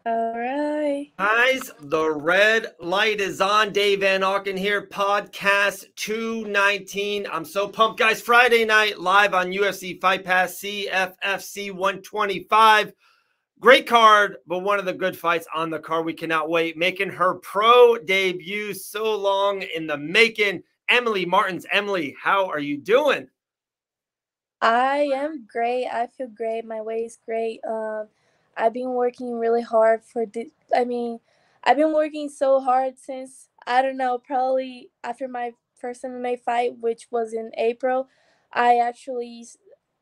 All right. Guys, the red light is on. Dave Van Auken here, podcast 219. I'm so pumped, guys. Friday night, live on UFC Fight Pass, CFFC 125. Great card, but one of the good fights on the card. We cannot wait. Making her pro debut, so long in the making. Evelyn Martins. Emily, how are you doing? I am great. I feel great. My way is great. I've been working really hard for the. I mean, I've been working so hard since I don't know. Probably after my first MMA fight, which was in April. I actually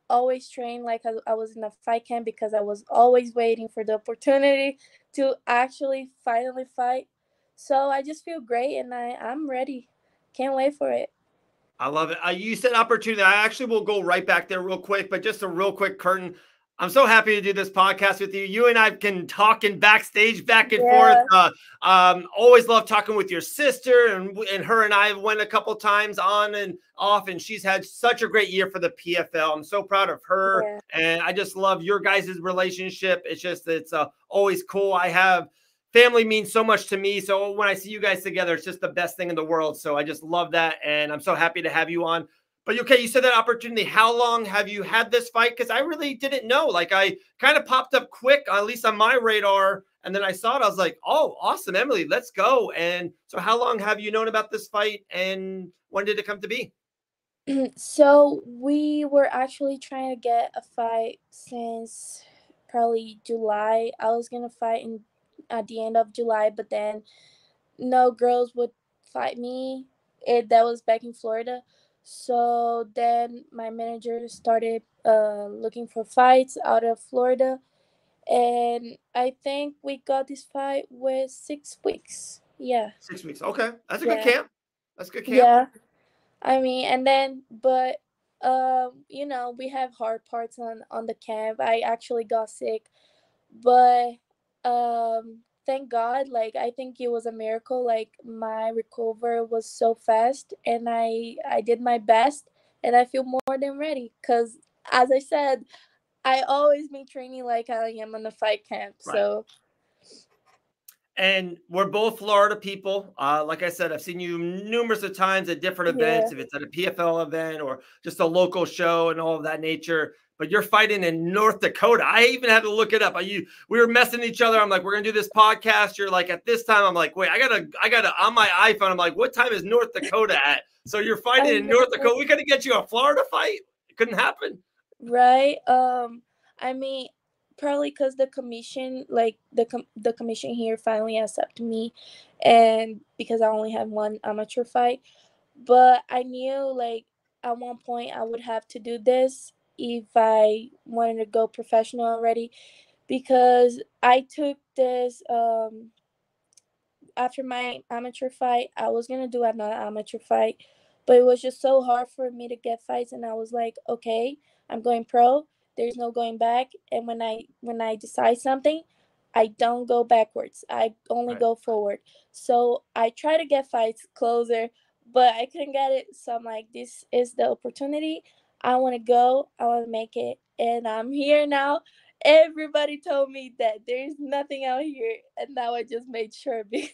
always trained like I was in a fight camp because I was always waiting for the opportunity to actually finally fight. So I just feel great, and I'm ready. Can't wait for it. I love it. You said opportunity. I actually will go right back there real quick, but just a real quick curtain. I'm so happy to do this podcast with you. You and I can talk in backstage, back and forth. Yeah. Always love talking with your sister, and her and I went a couple times on and off, and she's had such a great year for the PFL. I'm so proud of her, Yeah. and I just love your guys' relationship. It's always cool. I have family means so much to me. So when I see you guys together, it's just the best thing in the world. So I just love that. And I'm so happy to have you on. But okay, you said that opportunity. How long have you had this fight? Because I really didn't know. Like I kind of popped up quick, at least on my radar. And then I saw it. I was like, oh, awesome, Emily, let's go. And so how long have you known about this fight and when did it come to be? So we were actually trying to get a fight since probably July. I was gonna fight in at the end of July, but then no girls would fight me. That was back in Florida. So then my manager started looking for fights out of Florida, and I think we got this fight with 6 weeks. Yeah, 6 weeks. Okay. That's a good yeah, camp. That's a good camp. yeah. I mean, and then, but we have hard parts on the camp. I actually got sick, but thank God. Like I think it was a miracle. Like my recovery was so fast, and I did my best, and I feel more than ready. Cause as I said, I always been training like I am on the fight camp. Right. So And we're both Florida people. Like I said, I've seen you numerous of times at different yeah, events, if it's at a PFL event or just a local show and all of that nature. But you're fighting in North Dakota. I even had to look it up. We were messing each other. I'm like, we're gonna do this podcast. You're like, at this time. I'm like, wait, I gotta on my iPhone. I'm like, what time is North Dakota at? So you're fighting I in North know. Dakota. We gotta get you a Florida fight. It couldn't happen. Right. I mean, probably because the commission, like the commission here, finally accepted me, and because I only have one amateur fight, but I knew like at one point I would have to do this if I wanted to go professional already, because I took this after my amateur fight. I was gonna do another amateur fight, but it was just so hard for me to get fights, and I was like, okay, I'm going pro. There's no going back. And when I decide something, I don't go backwards. I only Right. go forward. So I try to get fights closer, but I couldn't get it. So I'm like, this is the opportunity. I want to go. I want to make it, and I'm here now. Everybody told me that there's nothing out here, and now I just made sure because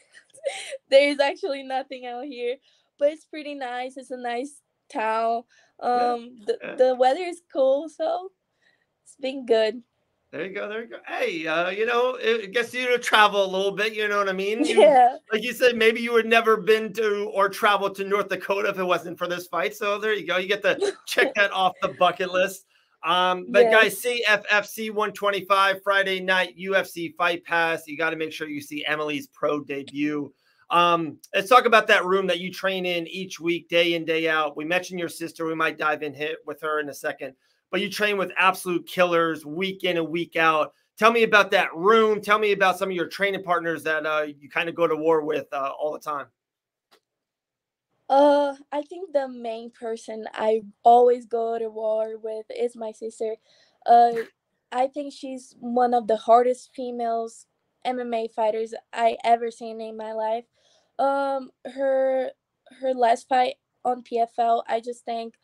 there is actually nothing out here. But it's pretty nice. It's a nice town. Yeah. The Yeah. the weather is cool, so it's been good. There you go. There you go. Hey, it gets you to travel a little bit. You know what I mean? Yeah, Like you said, maybe you would never been to or traveled to North Dakota if it wasn't for this fight. So there you go. You get to check that off the bucket list. But guys, yes. CFFC 125 Friday night UFC Fight Pass. You got to make sure you see Emily's pro debut. Let's talk about that room that you train in each week, day in, day out. We mentioned your sister. We might dive in hit with her in a second, but you train with absolute killers week in and week out. Tell me about that room. Tell me about some of your training partners that you kind of go to war with all the time. I think the main person I always go to war with is my sister. Uh, I think she's one of the hardest females MMA fighters I ever seen in my life. Her last fight on PFL, I just think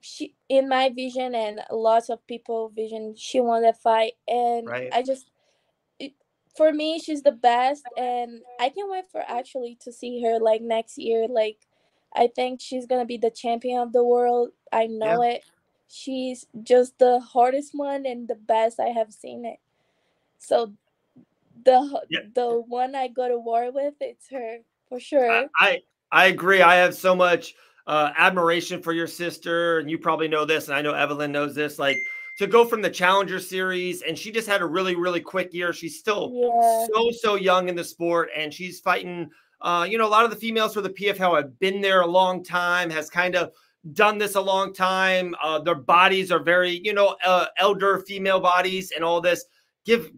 she, in my vision and lots of people vision, she won that fight, and Right. I just it, for me, she's the best, and I can't wait for actually to see her like next year. Like, I think she's gonna be the champion of the world. I Yeah. know it. She's just the hardest one and the best I have seen it. So Yeah. the one I go to war with, it's her for I, sure. I I agree. I have so much admiration for your sister, and you probably know this, and I know Evelyn knows this. Like to go from the Challenger Series, and she just had a really quick year. She's still Yeah, so young in the sport, and she's fighting. A lot of the females for the PFL have been there a long time, has kind of done this a long time. Their bodies are very, elder female bodies, and all this give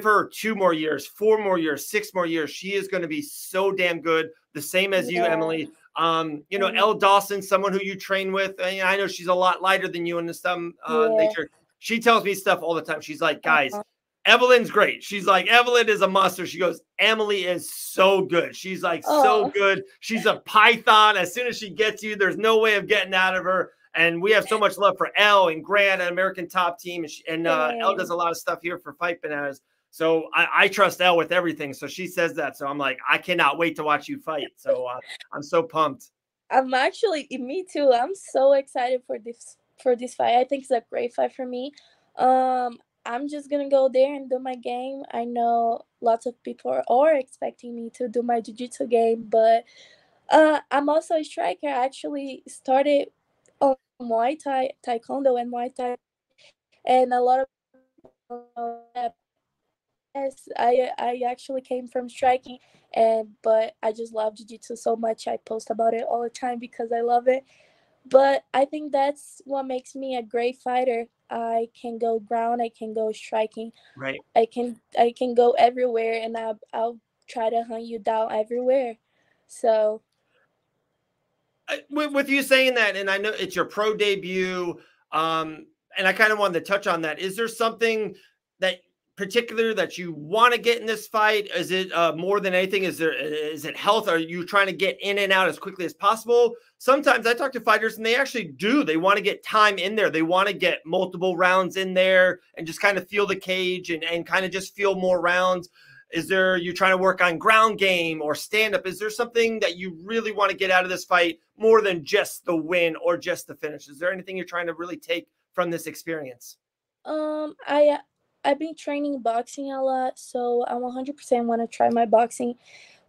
her 2 more years, 4 more years, 6 more years. She is going to be so damn good. The same as you, yeah, Emily. and Elle Dawson, someone who you train with. I know she's a lot lighter than you in some yeah. nature. She tells me stuff all the time. She's like, guys, Uh, Evelyn's great. She's like, Evelyn is a monster. She goes, Emily is so good. She's like, so oh, good. She's a python. As soon as she gets you, there's no way of getting out of her. And we have so much love for Elle and Grant, an American Top Team. And Elle does same. a lot of stuff here for Fight Bananas. So I trust Elle with everything. So she says that. So I'm like, I cannot wait to watch you fight. So I'm so pumped. I'm actually me too. I'm so excited for this fight. I think it's a great fight for me. I'm just gonna go there and do my game. I know lots of people are expecting me to do my jiu-jitsu game, but I'm also a striker. I actually started on Muay Thai, Taekwondo, and Muay Thai, and a lot of people don't know that. But yes, I actually came from striking, and but I just love jiu-jitsu so much. I post about it all the time because I love it. But I think that's what makes me a great fighter. I can go ground, I can go striking, Right. I can go everywhere, and I'll try to hunt you down everywhere. So With you saying that, and I know it's your pro debut, and I kind of wanted to touch on that. Is there something that particular that you want to get in this fight? Is it more than anything? Is it health? Are you trying to get in and out as quickly as possible? Sometimes I talk to fighters and they actually do. They want to get time in there. They want to get multiple rounds in there and just kind of feel the cage and kind of just feel more rounds. Is there you trying to work on ground game or stand up? Is there something that you really want to get out of this fight more than just the win or just the finish? Is there anything you're trying to really take from this experience? I've been training boxing a lot, so I 100% want to try my boxing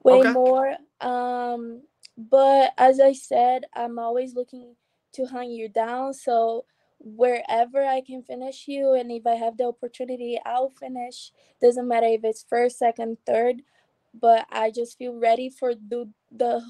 way Okay. more. But as I said, I'm always looking to hunt you down. So wherever I can finish you, and if I have the opportunity, I'll finish. Doesn't matter if it's first, second, third. But I just feel ready for the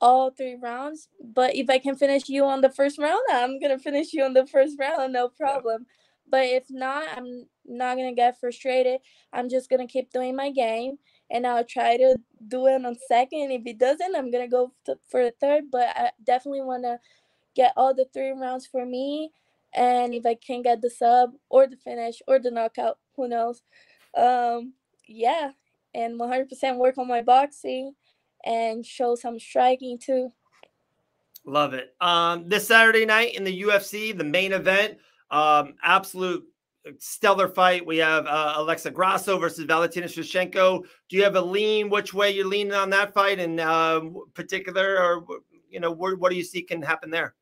all 3 rounds. But if I can finish you on the first round, I'm gonna finish you on the first round, no Yeah. problem. But if not, I'm not gonna get frustrated. I'm just gonna keep doing my game, and I'll try to do it on second. If it doesn't, I'm gonna go for the third. But I definitely wanna get all the 3 rounds for me. And if I can get the sub or the finish or the knockout, who knows? Um, yeah, and 100% work on my boxing and show some striking too. Love it. This Saturday night in the UFC, the main event, absolute stellar fight. We have Alexa Grosso versus Valentina Shevchenko. Do you have a lean? Which way you're leaning on that fight in particular, or what do you see can happen there?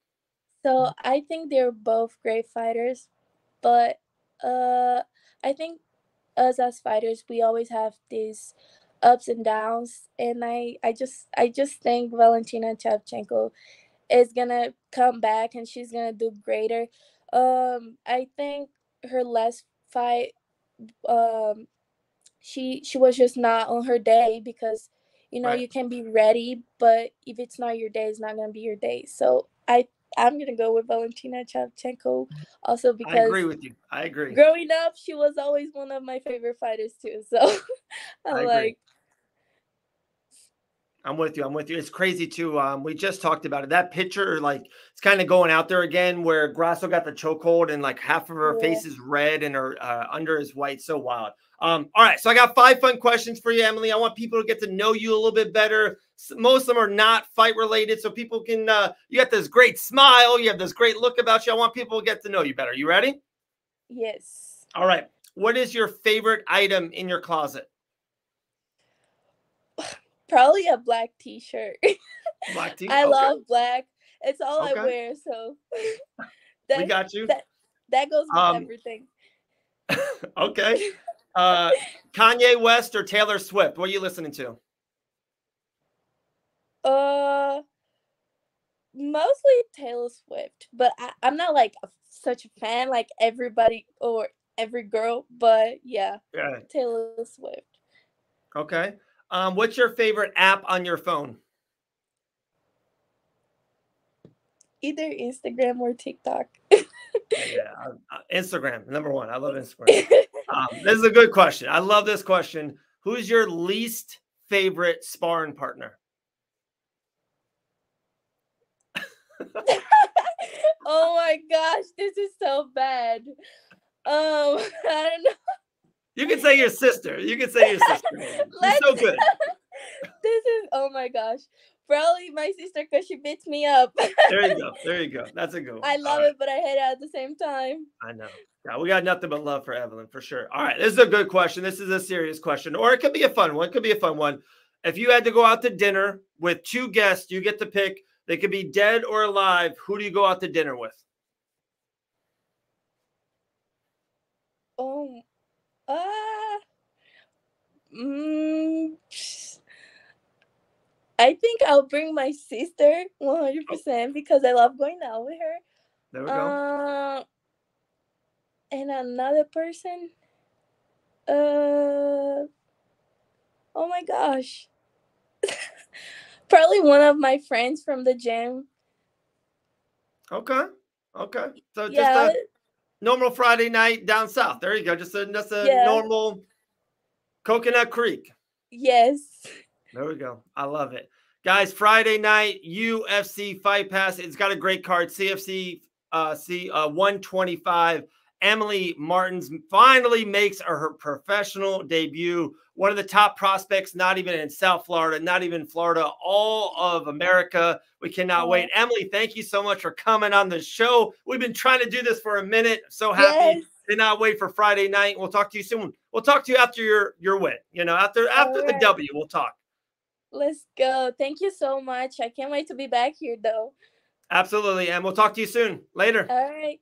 So I think they're both great fighters, but uh, I think us as fighters, we always have these ups and downs, and I just think Valentina Shevchenko is gonna come back and she's gonna do greater. I think her last fight, um, she was just not on her day because Right. you can be ready, but if it's not your day, it's not gonna be your day. So I'm gonna go with Valentina Shevchenko, also I agree because with you. I agree. growing up she was always one of my favorite fighters too. So I'm I agree. like, I'm with you. I'm with you. It's crazy too. We just talked about it. That picture, like, it's kind of going out there again, where Grasso got the chokehold and like half of her yeah, face is red and her under is white. So wild. All right. So I got 5 fun questions for you, Emily. I want people to get to know you a little bit better. Most of them are not fight related, so people can. You got this great smile. You have this great look about you. I want people to get to know you better. You ready? yes. All right. What is your favorite item in your closet? Probably a black t-shirt. Black tea. I Okay. love black. It's all I Okay. wear, so We that got you. that that goes with Um, everything. okay. Uh, Kanye West or Taylor Swift? What are you listening to? Uh, Mostly Taylor Swift, but I'm not like such a fan like everybody or every girl, but yeah, Yeah. Taylor Swift. Okay. What's your favorite app on your phone? Either Instagram or TikTok. Yeah, Instagram, number one. I love Instagram. This is a good question. I love this question. Who's your least favorite sparring partner? Oh my gosh, this is so bad. I don't know. You can say your sister. You can say your sister. You're Let's. so good. This is, oh my gosh, probably my sister because she beats me up. There you go. There you go. That's a good one. I All love right. it, but I hate it at the same time. I know. Yeah, we got nothing but love for Evelyn for sure. All right. This is a good question. This is a serious question, or it could be a fun one. It could be a fun one. If you had to go out to dinner with two guests, you get to pick. They could be dead or alive. Who do you go out to dinner with? Oh, uh, mm, I think I'll bring my sister Oh, 100% because I love going out with there we her. go. And another person. Uh, oh my gosh, probably one of my friends from the gym. Okay. Okay. So just Yeah, a normal Friday night down south. There you go. Just a yeah, normal Coconut Creek. yes. There we go. I love it. Guys, Friday night, UFC Fight Pass. It's got a great card. CFC 125. Emily Martins finally makes her professional debut. One of the top prospects, not even in South Florida, not even Florida, all of America. We cannot wait. Oh, Emily, thank you so much for coming on the show. We've been trying to do this for a minute. So happy. yes. Cannot wait for Friday night. We'll talk to you soon. We'll talk to you after your win. You know, All after the right. W, we'll talk. Let's go. Thank you so much. I can't wait to be back here though. Absolutely. And we'll talk to you soon. Later. All right.